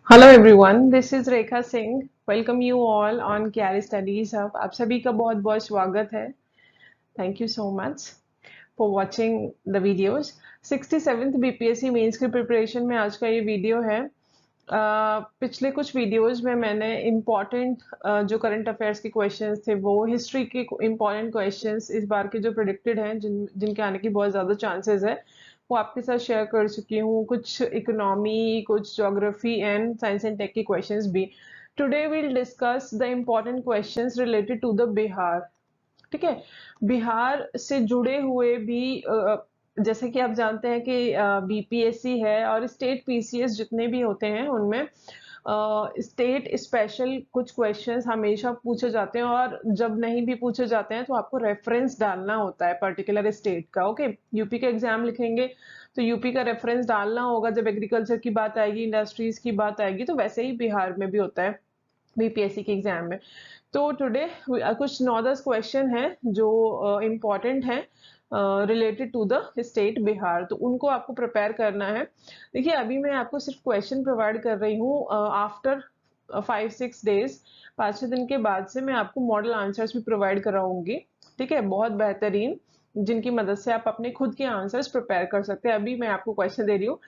Hello everyone, this is Rekha Singh. Welcome you all on Kyari studies hub. आप सभी का बहुत बहुत स्वागत है। Thank you so much for watching the videos. 67th BPSC mains की प्रिपरेशन में आज का ये वीडियो है। पिछले कुछ वीडियोस में मैंने इम्पॉर्टेंट जो करंट अफेयर्स के क्वेश्चंस थे, वो हिस्ट्री के इम्पॉर्टेंट क्वेश्चंस इस बार के जो प्रिडिक्टेड हैं, जिनके आने की बहुत ज़्यादा चांसेस है, वो आपके साथ शेयर कर चुकी हूँ। कुछ इकोनॉमी, कुछ geography and science and tech के क्वेश्चंस भी। Today will discuss the important questions related to the Bihar. ठीक है। बिहार से जुड़े हुए भी जैसे कि आप जानते हैं कि बीपीएससी है और स्टेट पीसीएस जितने भी होते हैं उनमें स्टेट स्पेशल कुछ क्वेश्चंस हमेशा पूछे जाते हैं, और जब नहीं भी पूछे जाते हैं तो आपको रेफरेंस डालना होता है पर्टिकुलर स्टेट का। ओके, यूपी का एग्जाम लिखेंगे तो यूपी का रेफरेंस डालना होगा। जब एग्रीकल्चर की बात आएगी, इंडस्ट्रीज की बात आएगी, तो वैसे ही बिहार में भी होता है बीपीएससी के एग्जाम में। तो टुडे कुछ 9-10 क्वेश्चन है जो इम्पोर्टेंट है related to the state Bihar, तो उनको आपको प्रिपेयर करना है। देखिए, अभी मैं आपको सिर्फ क्वेश्चन प्रोवाइड कर रही हूँ। आफ्टर 5-6 डेज, 5-6 दिन के बाद से मैं आपको मॉडल आंसर्स भी प्रोवाइड कराऊंगी। ठीक है, बहुत बेहतरीन, जिनकी मदद से आप अपने खुद के आंसर्स प्रिपेयर कर सकते हैं। अभी मैं आपको क्वेश्चन दे रही हूँ,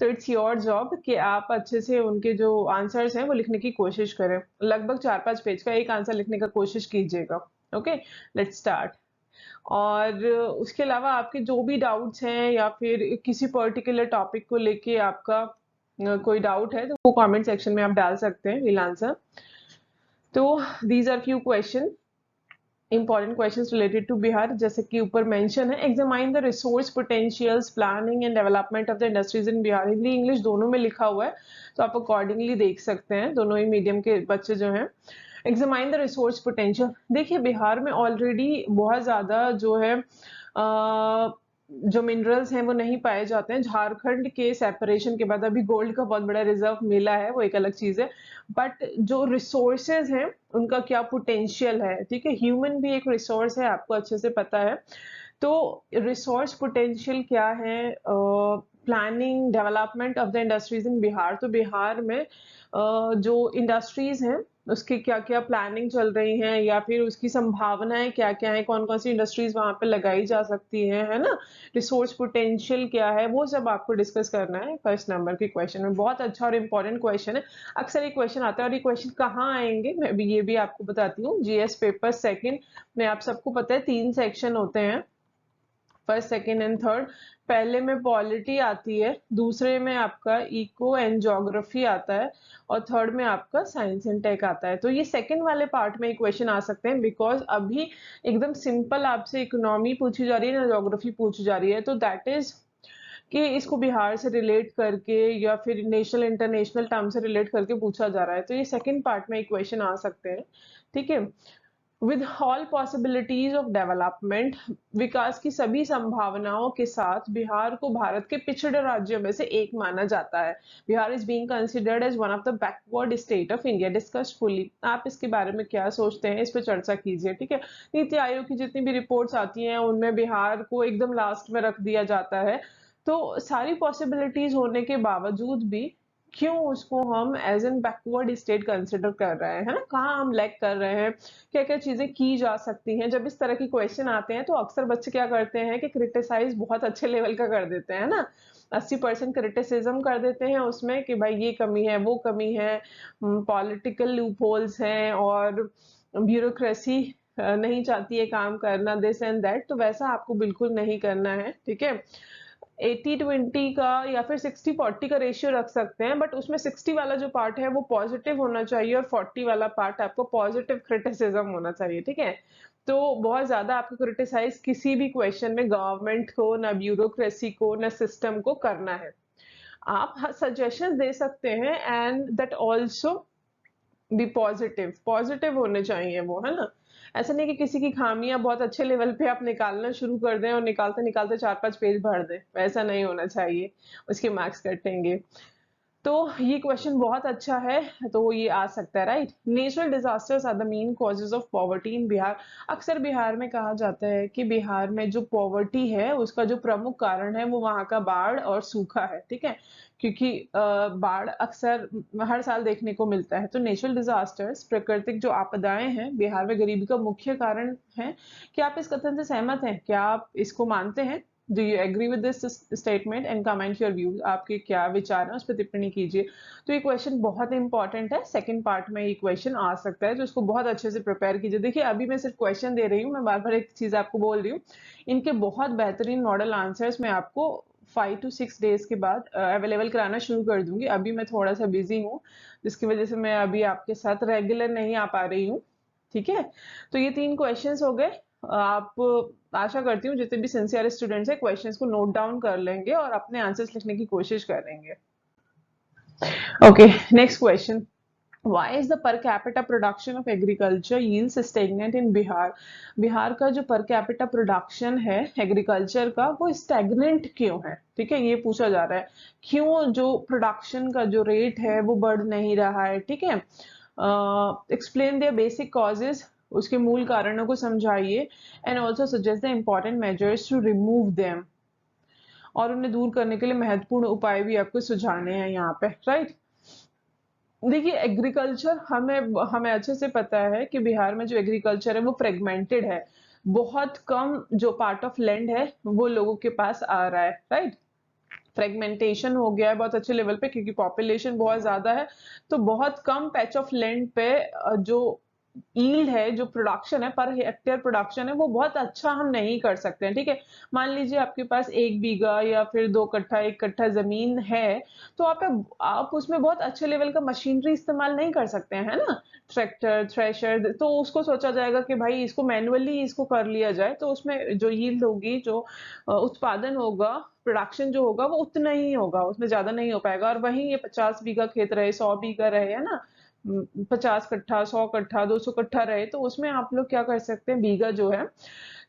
तो इट्स योर जॉब कि आप अच्छे से उनके जो आंसर्स हैं वो लिखने की कोशिश करें। लगभग 4-5 पेज का एक आंसर लिखने का कोशिश कीजिएगा। Okay, let's start. और उसके अलावा आपके जो भी डाउट्स हैं या फिर किसी पर्टिकुलर टॉपिक को लेके आपका कोई डाउट है, तो वो कमेंट सेक्शन में आप डाल सकते हैं, विल आंसर। तो these are few question, important questions related to Bihar. जैसे कि ऊपर मेंशन है, examine the resource potentials, planning and development of the industries in Bihar. Hindi English दोनों में लिखा हुआ है, तो आप अकॉर्डिंगली देख सकते हैं, दोनों ही मीडियम के बच्चे जो हैं। Examine the resource potential. देखिए, बिहार में ऑलरेडी बहुत ज्यादा जो है जो मिनरल्स हैं वो नहीं पाए जाते हैं। झारखंड के सेपरेशन के बाद अभी गोल्ड का बहुत बड़ा रिजर्व मिला है, वो एक अलग चीज है। बट जो रिसोर्सेज हैं उनका क्या पोटेंशियल है, ठीक है। ह्यूमन भी एक रिसोर्स है, आपको अच्छे से पता है। तो रिसोर्स पोटेंशियल क्या है, planning development of the industries in Bihar. तो बिहार में जो इंडस्ट्रीज हैं उसकी क्या क्या प्लानिंग चल रही हैं, या फिर उसकी संभावनाएं क्या क्या है, कौन कौन सी इंडस्ट्रीज वहां पे लगाई जा सकती है ना। रिसोर्स पोटेंशियल क्या है, वो सब आपको डिस्कस करना है फर्स्ट नंबर के क्वेश्चन में। बहुत अच्छा और इम्पोर्टेंट क्वेश्चन है। अक्सर ये क्वेश्चन आता है, और ये क्वेश्चन कहाँ आएंगे मैं भी ये भी आपको बताती हूँ। जीएस पेपर सेकंड में आप सबको पता है 3 सेक्शन होते हैं, फर्स्ट सेकेंड एंड थर्ड। पहले में पॉलिटी आती है, दूसरे में आपका इको एंड ज्योग्राफी आता है, और थर्ड में आपका साइंस एंड टेक आता है। तो ये सेकंड वाले पार्ट में क्वेश्चन आ सकते हैं, बिकॉज अभी एकदम सिंपल आपसे इकोनॉमी पूछी जा रही है ना, ज्योग्राफी पूछी जा रही है, तो दैट इज कि इसको बिहार से रिलेट करके या फिर नेशनल इंटरनेशनल टर्म से रिलेट करके पूछा जा रहा है, तो ये सेकंड पार्ट में क्वेश्चन आ सकते हैं। ठीक है। With all possibilities of development, विकास की सभी संभावनाओं के साथ बिहार को भारत के पिछड़े राज्यों में से एक माना जाता है। Bihar is being considered as one of the backward state of India. Discuss fully. आप इसके बारे में क्या सोचते हैं, इस पर चर्चा कीजिए। ठीक है। नीति आयोग की जितनी भी रिपोर्ट्स आती हैं उनमें बिहार को एकदम लास्ट में रख दिया जाता है। तो सारी पॉसिबिलिटीज होने के बावजूद भी क्यों उसको हम as an backward state consider कर रहे हैं, है ना। कहाँ हम लैग कर रहे हैं, क्या क्या चीजें की जा सकती हैं। जब इस तरह की क्वेश्चन आते हैं तो अक्सर बच्चे क्या करते हैं कि क्रिटिसाइज बहुत अच्छे लेवल का कर देते हैं ना। 80% क्रिटिसिज्म कर देते हैं उसमें कि भाई ये कमी है, वो कमी है, पॉलिटिकल लूप होल्स हैं, और ब्यूरोक्रेसी नहीं चाहती है काम करना, दिस एंड दैट। तो वैसा आपको बिल्कुल नहीं करना है। ठीक है। 80-20 का या फिर 60-40 का रेशियो रख सकते हैं, बट उसमें 60 वाला जो पार्ट है वो पॉजिटिव होना चाहिए, और 40 वाला पार्ट आपको पॉजिटिव क्रिटिसिज्म होना चाहिए। ठीक है। तो बहुत ज्यादा आपको क्रिटिसाइज किसी भी क्वेश्चन में गवर्नमेंट को, ना ब्यूरोक्रेसी को, ना सिस्टम को करना है। आप सजेशन दे सकते हैं, and that also be positive. Positive होने चाहिए वो, है ना। ऐसा नहीं कि किसी की खामियां बहुत अच्छे लेवल पे आप निकालना शुरू कर दें और निकालते निकालते 4-5 पेज भर दें, वैसा नहीं होना चाहिए, उसके मार्क्स कटेंगे। तो ये क्वेश्चन बहुत अच्छा है, तो ये आ सकता है, right. Natural disasters are the main causes of poverty in Bihar. अक्सर बिहार में कहा जाता है कि बिहार में जो पॉवर्टी है उसका जो प्रमुख कारण है वो वहाँ का बाढ़ और सूखा है, ठीक है। क्योंकि बाढ़ अक्सर हर साल देखने को मिलता है। तो नेचुरल डिजास्टर्स, प्राकृतिक जो आपदाएं हैं, बिहार में गरीबी का मुख्य कारण है। क्या आप इस कथन से सहमत हैं? क्या आप इसको मानते हैं? Do you agree with this statement and comment your views? आपके क्या विचार हैं उस पर टिप्पणी कीजिए। तो ये क्वेश्चन बहुत इंपॉर्टेंट है, सेकंड पार्ट में ये क्वेश्चन आ सकता है, तो इसको बहुत अच्छे से प्रिपेयर कीजिए। देखिए अभी मैं सिर्फ क्वेश्चन दे रही हूँ, मैं बार बार एक चीज आपको बोल रही हूँ, इनके बहुत बेहतरीन मॉडल आंसर्स मैं आपको 5 to 6 डेज के बाद अवेलेबल कराना शुरू कर दूंगी। अभी मैं थोड़ा सा बिजी हूँ, जिसकी वजह से मैं अभी आपके साथ रेगुलर नहीं आ पा रही हूँ, ठीक है। तो ये 3 क्वेश्चंस हो गए। आप, आशा करती हूँ जितने भी सिंसियर स्टूडेंट्स हैं क्वेश्चंस को नोट डाउन कर लेंगे और अपने आंसर्स लिखने की कोशिश करेंगे। Okay, next question. Why is the per capita production of agriculture yields stagnant in Bihar? Bihar का जो per capita production है एग्रीकल्चर का वो stagnant क्यों है? ठीक है, ये पूछा जा रहा है। क्यों जो प्रोडक्शन का जो रेट है वो बढ़ नहीं रहा है, ठीक है। एक्सप्लेन देयर बेसिक कॉजेज, उसके मूल कारणों को समझाइए, and also suggest the important measures to remove them, और उन्हें दूर करने के लिए महत्वपूर्ण उपाय भी आपको सुझाने हैं यहाँ पे, राइट। देखिए एग्रीकल्चर हमें हमें अच्छे से पता है कि बिहार में जो एग्रीकल्चर है वो फ्रेगमेंटेड है। बहुत कम जो पार्ट ऑफ लैंड है वो लोगों के पास आ रहा है, राइट। फ्रेगमेंटेशन हो गया है बहुत अच्छे लेवल पे, क्योंकि पॉपुलेशन बहुत ज्यादा है। तो बहुत कम पैच ऑफ लैंड पे जो ईल्ड है, जो प्रोडक्शन है, पर हेक्टेयर प्रोडक्शन है, वो बहुत अच्छा हम नहीं कर सकते हैं, ठीक है। मान लीजिए आपके पास 1 बीघा या फिर 2 कट्ठा 1 कट्ठा जमीन है, तो आप उसमें बहुत अच्छे लेवल का मशीनरी इस्तेमाल नहीं कर सकते हैं, है ना। ट्रैक्टर, थ्रेशर, तो उसको सोचा जाएगा कि भाई इसको मैनुअली इसको कर लिया जाए, तो उसमें जो यील्ड होगी, जो उत्पादन होगा, प्रोडक्शन जो होगा वो उतना ही होगा, उसमें ज्यादा नहीं हो पाएगा। और वहीं ये 50 बीघा खेत रहे, 100 बीघा रहे, है ना, 50 कट्ठा, 100 कट्ठा, 200 कट्ठा रहे, तो उसमें आप लोग क्या कर सकते हैं, बीघा जो है,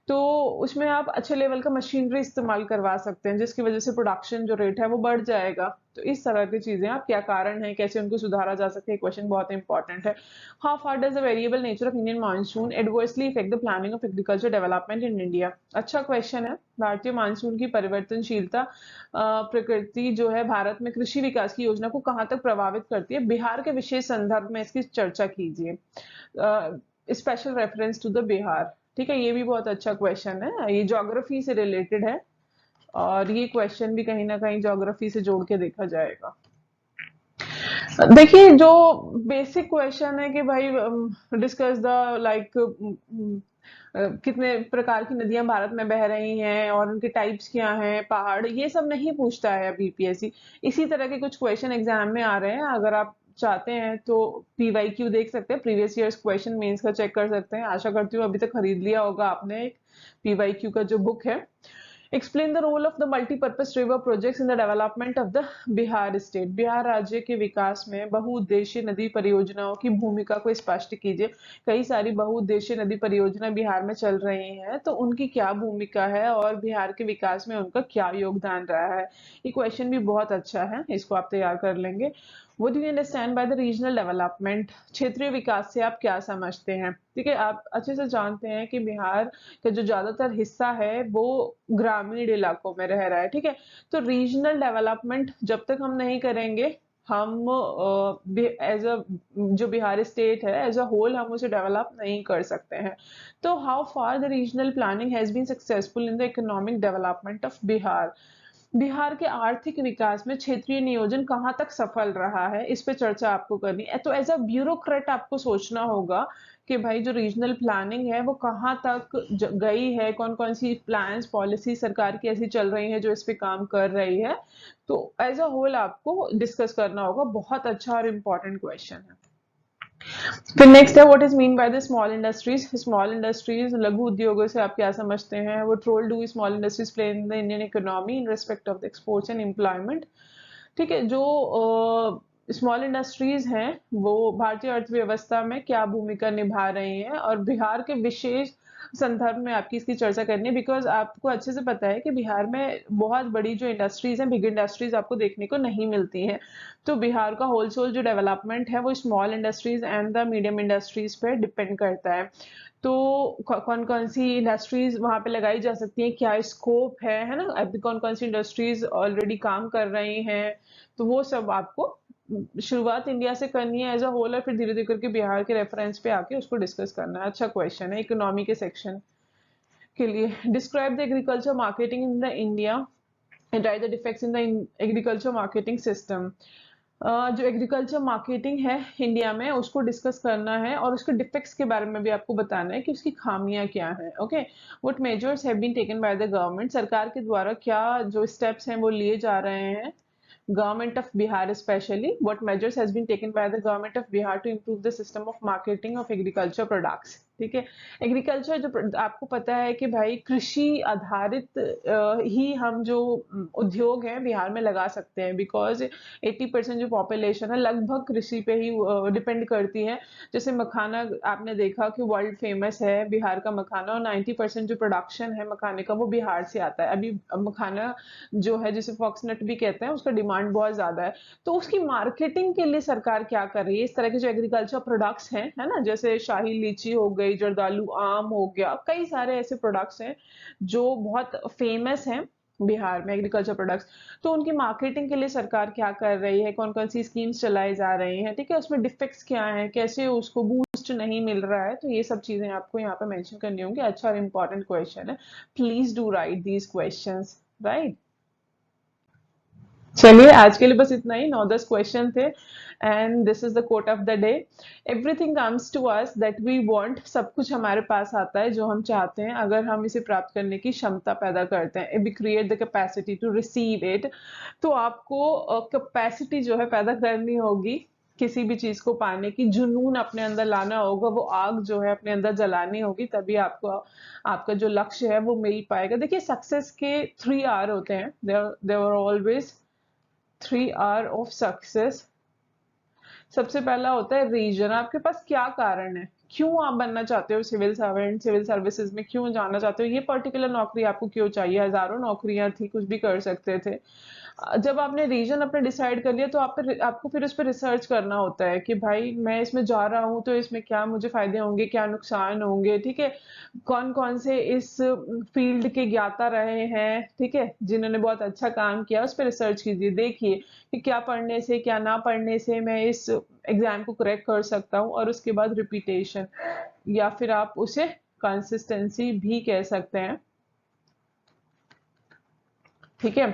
तो उसमें आप अच्छे लेवल का मशीनरी इस्तेमाल करवा सकते हैं, जिसकी वजह से प्रोडक्शन जो रेट है वो बढ़ जाएगा। तो इस तरह की चीजें, आप क्या कारण है, कैसे उनको सुधारा जा सकता है, क्वेश्चन बहुत इंपॉर्टेंट है। How far does the variable nature of Indian monsoon adversely effect the planning of agriculture development in India? अच्छा क्वेश्चन है। भारतीय मानसून की परिवर्तनशीलता, प्रकृति जो है भारत में कृषि विकास की योजना को कहाँ तक प्रभावित करती है? बिहार के विशेष संदर्भ में इसकी चर्चा कीजिए, special reference to the Bihar, ठीक है। ये भी बहुत अच्छा क्वेश्चन है, ये ज्योग्राफी से रिलेटेड है, और ये क्वेश्चन भी कहीं ना कहीं ज्योग्राफी से जोड़ के देखा जाएगा। देखिए जो बेसिक क्वेश्चन है कि भाई डिस्कस द लाइक कितने प्रकार की नदियां भारत में बह रही हैं और उनके टाइप्स क्या हैं, पहाड़, ये सब नहीं पूछता है बीपीएससी। इसी तरह के कुछ क्वेश्चन एग्जाम में आ रहे हैं, अगर आप चाहते हैं तो पीवाईक्यू देख सकते हैं, प्रीवियस ईयर्स क्वेश्चन मेंस का चेक कर सकते हैं। आशा करती हूँ अभी तक खरीद लिया होगा आपने एक पीवाईक्यू का जो बुक है। Explain the role of the multipurpose river projects in the development of the Bihar state. Bihar राज्य के विकास में बहुउद्देशीय नदी परियोजनाओं की भूमिका को स्पष्ट कीजिए। कई सारी बहुउद्देशीय नदी परियोजना बिहार में चल रही हैं, तो उनकी क्या भूमिका है और बिहार के विकास में उनका क्या योगदान रहा है। ये क्वेश्चन भी बहुत अच्छा है, इसको आप तैयार कर लेंगे। What do you understand by the regional development? क्षेत्रीय विकास से आप क्या समझते हैं? ठीक है, आप अच्छे से जानते हैं कि बिहार का जो ज्यादातर हिस्सा है वो ग्रामीण इलाकों में रह रहा है, ठीक है। तो रीजनल डेवलपमेंट जब तक हम नहीं करेंगे, हम एज अ जो बिहार स्टेट है एज अ होल हम उसे डेवलप नहीं कर सकते हैं। तो how far the regional planning has been successful in the economic development of Bihar? Bihar के आर्थिक विकास में क्षेत्रीय नियोजन कहाँ तक सफल रहा है, इस पे चर्चा आपको करनी है। तो एज अ ब्यूरोक्रेट आपको सोचना होगा कि भाई जो रीजनल प्लानिंग है वो कहाँ तक गई है, कौन कौन सी प्लान्स पॉलिसी सरकार की ऐसी चल रही है जो इस पे काम कर रही है। तो एज अ होल आपको डिस्कस करना होगा, बहुत अच्छा और इम्पोर्टेंट क्वेश्चन है। फिर नेक्स्ट है, what is mean by the small industries? Small industries, लघु उद्योगों से आप क्या समझते हैं? वो role do small industries play in the Indian economy in respect of the exports and employment? ठीक है, जो स्मॉल इंडस्ट्रीज हैं वो भारतीय अर्थव्यवस्था में क्या भूमिका निभा रही हैं, और बिहार के विशेष संदर्भ में आपकी इसकी चर्चा करनी है, बिकॉज आपको अच्छे से पता है कि बिहार में बहुत बड़ी जो इंडस्ट्रीज हैं, बिग इंडस्ट्रीज आपको देखने को नहीं मिलती हैं। तो बिहार का होलसेल जो डेवलपमेंट है वो small industries and the medium industries पे डिपेंड करता है। तो कौन कौन सी इंडस्ट्रीज वहां पे लगाई जा सकती हैं, क्या स्कोप है ना, अभी कौन कौन सी इंडस्ट्रीज ऑलरेडी काम कर रही हैं, तो वो सब आपको शुरुआत इंडिया से करनी है एज अ होल, और फिर धीरे धीरे करके बिहार के रेफरेंस पे आके उसको डिस्कस करना है। अच्छा क्वेश्चन है इकोनॉमी के सेक्शन के लिए। Describe the agriculture marketing in the India and right the defects in the agriculture marketing system. जो एग्रीकल्चर मार्केटिंग है इंडिया में उसको डिस्कस करना है, और उसके डिफेक्ट्स के बारे में भी आपको बताना है कि उसकी खामियां क्या हैं। Okay, what measures have been taken by the government, सरकार के द्वारा क्या जो स्टेप्स हैं वो लिए जा रहे हैं। Government of Bihar especially, what measures has been taken by the government of Bihar to improve the system of marketing of agriculture products। ठीक है, एग्रीकल्चर जो आपको पता है कि भाई कृषि आधारित ही हम जो उद्योग हैं बिहार में लगा सकते हैं, बिकॉज 80% जो पॉपुलेशन है लगभग कृषि पे ही डिपेंड करती है। जैसे मखाना आपने देखा कि वर्ल्ड फेमस है बिहार का मखाना, और 90% जो प्रोडक्शन है मखाने का वो बिहार से आता है। अभी मखाना जो है जिसे फॉक्सनट भी कहते हैं उसका डिमांड बहुत ज्यादा है। तो उसकी मार्केटिंग के लिए सरकार क्या कर रही है, इस तरह के जो एग्रीकल्चर प्रोडक्ट्स हैं है ना, जैसे शाही लीची हो गई, जर्दालू आम हो गया, कई सारे ऐसे प्रोडक्ट्स हैं जो बहुत फेमस हैं बिहार में एग्रीकल्चर प्रोडक्ट्स। तो उनकी मार्केटिंग के लिए सरकार क्या कर रही है, कौन कौन सी स्कीम्स चलाई जा रही हैं, ठीक है, उसमें डिफेक्ट्स क्या है, कैसे उसको बूस्ट नहीं मिल रहा है, तो ये सब चीजें आपको यहाँ पे मेंशन करनी होंगी। अच्छा और इंपॉर्टेंट क्वेश्चन है, please do write these questions, right. चलिए आज के लिए बस इतना ही, 9-10 क्वेश्चन थे, and this is the quote of the day. Everything comes to us that we want, सब कुछ हमारे पास आता है जो हम चाहते हैं अगर हम इसे प्राप्त करने की क्षमता पैदा करते हैं। If we create the capacity to receive it, तो आपको कैपेसिटी जो है पैदा करनी होगी किसी भी चीज को पाने की, जुनून अपने अंदर लाना होगा, वो आग जो है अपने अंदर जलानी होगी, तभी आपको आपका जो लक्ष्य है वो मिल पाएगा। देखिए सक्सेस के 3 R होते हैं, there always 3 R of success. सबसे पहला होता है रीजन, आपके पास क्या कारण है, क्यों आप बनना चाहते हो सिविल सर्वेंट, सिविल सर्विसेज में क्यों जाना चाहते हो, ये पर्टिकुलर नौकरी आपको क्यों चाहिए, हजारों नौकरियां थी, कुछ भी कर सकते थे। जब आपने रीजन अपने डिसाइड कर लिया तो आपको फिर उस पर रिसर्च करना होता है कि भाई मैं इसमें जा रहा हूँ तो इसमें क्या मुझे फायदे होंगे, क्या नुकसान होंगे, ठीक है, कौन कौन से इस फील्ड के ज्ञाता रहे हैं, ठीक है, जिन्होंने बहुत अच्छा काम किया, उस पर रिसर्च कीजिए, देखिए कि क्या पढ़ने से क्या ना पढ़ने से मैं इस एग्जाम को क्रैक कर सकता हूँ। और उसके बाद रिपीटेशन, या फिर आप उसे कंसिस्टेंसी भी कह सकते हैं, ठीक है।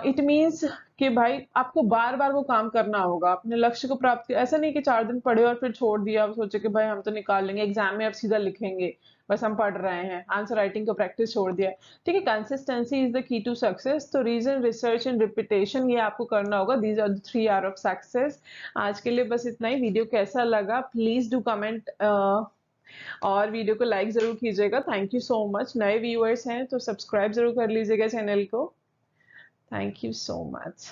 इट मीन्स कि भाई आपको बार बार वो काम करना होगा अपने लक्ष्य को प्राप्त, ऐसा नहीं कि 4 दिन पढ़े और फिर छोड़ दिया, सोचे कि भाई हम तो निकाल लेंगे एग्जाम में, अब सीधा लिखेंगे, बस हम पढ़ रहे हैं, आंसर राइटिंग का प्रैक्टिस छोड़ दिया है, ठीक है। Consistency is the key to success. तो रीजन, रिसर्च एंड रिपीटेशन ये आपको करना होगा, these are the 3 R of success. आज के लिए बस इतना ही। वीडियो कैसा लगा प्लीज डू कमेंट, और वीडियो को लाइक जरूर कीजिएगा। Thank you so much. नए व्यूअर्स हैं तो सब्सक्राइब जरूर कर लीजिएगा चैनल को। Thank you so much.